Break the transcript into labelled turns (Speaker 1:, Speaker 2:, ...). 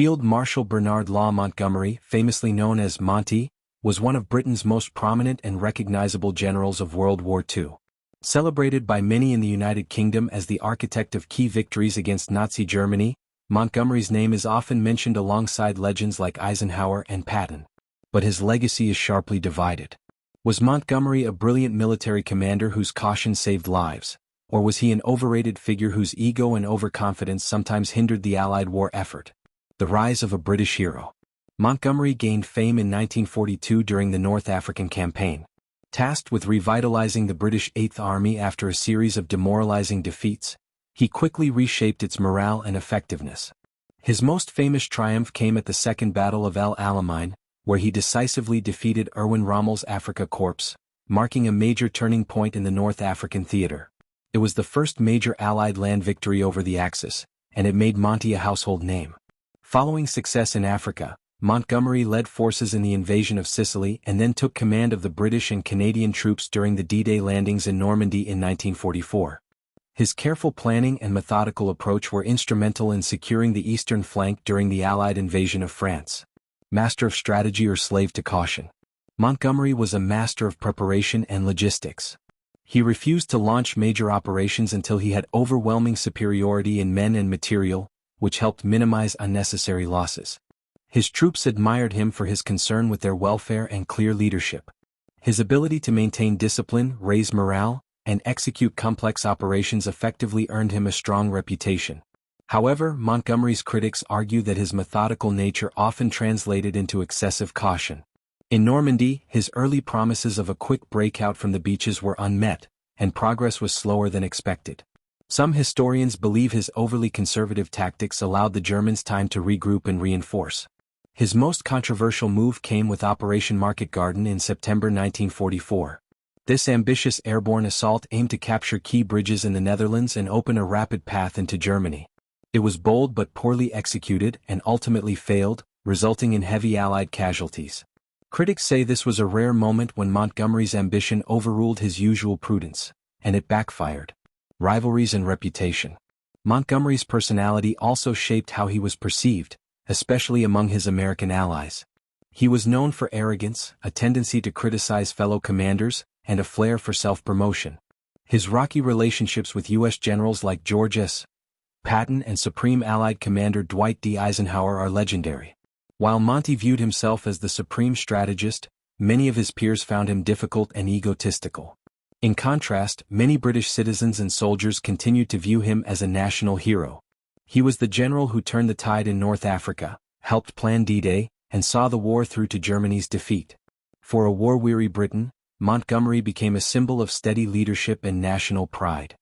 Speaker 1: Field Marshal Bernard Montgomery, famously known as Monty, was one of Britain's most prominent and recognizable generals of World War II. Celebrated by many in the United Kingdom as the architect of key victories against Nazi Germany, Montgomery's name is often mentioned alongside legends like Eisenhower and Patton. But his legacy is sharply divided. Was Montgomery a brilliant military commander whose caution saved lives, or was he an overrated figure whose ego and overconfidence sometimes hindered the Allied war effort? The rise of a British hero. Montgomery gained fame in 1942 during the North African Campaign. Tasked with revitalizing the British Eighth Army after a series of demoralizing defeats, he quickly reshaped its morale and effectiveness. His most famous triumph came at the Second Battle of El Alamein, where he decisively defeated Erwin Rommel's Afrika Korps, marking a major turning point in the North African theater. It was the first major Allied land victory over the Axis, and it made Monty a household name. Following success in Africa, Montgomery led forces in the invasion of Sicily and then took command of the British and Canadian troops during the D-Day landings in Normandy in 1944. His careful planning and methodical approach were instrumental in securing the eastern flank during the Allied invasion of France. Master of strategy or slave to caution? Montgomery was a master of preparation and logistics. He refused to launch major operations until he had overwhelming superiority in men and material, which helped minimize unnecessary losses. His troops admired him for his concern with their welfare and clear leadership. His ability to maintain discipline, raise morale, and execute complex operations effectively earned him a strong reputation. However, Montgomery's critics argue that his methodical nature often translated into excessive caution. In Normandy, his early promises of a quick breakout from the beaches were unmet, and progress was slower than expected. Some historians believe his overly conservative tactics allowed the Germans time to regroup and reinforce. His most controversial move came with Operation Market Garden in September 1944. This ambitious airborne assault aimed to capture key bridges in the Netherlands and open a rapid path into Germany. It was bold but poorly executed and ultimately failed, resulting in heavy Allied casualties. Critics say this was a rare moment when Montgomery's ambition overruled his usual prudence, and it backfired. Rivalries and reputation. Montgomery's personality also shaped how he was perceived, especially among his American allies. He was known for arrogance, a tendency to criticize fellow commanders, and a flair for self-promotion. His rocky relationships with U.S. generals like George S. Patton and Supreme Allied Commander Dwight D. Eisenhower are legendary. While Monty viewed himself as the supreme strategist, many of his peers found him difficult and egotistical. In contrast, many British citizens and soldiers continued to view him as a national hero. He was the general who turned the tide in North Africa, helped plan D-Day, and saw the war through to Germany's defeat. For a war-weary Britain, Montgomery became a symbol of steady leadership and national pride.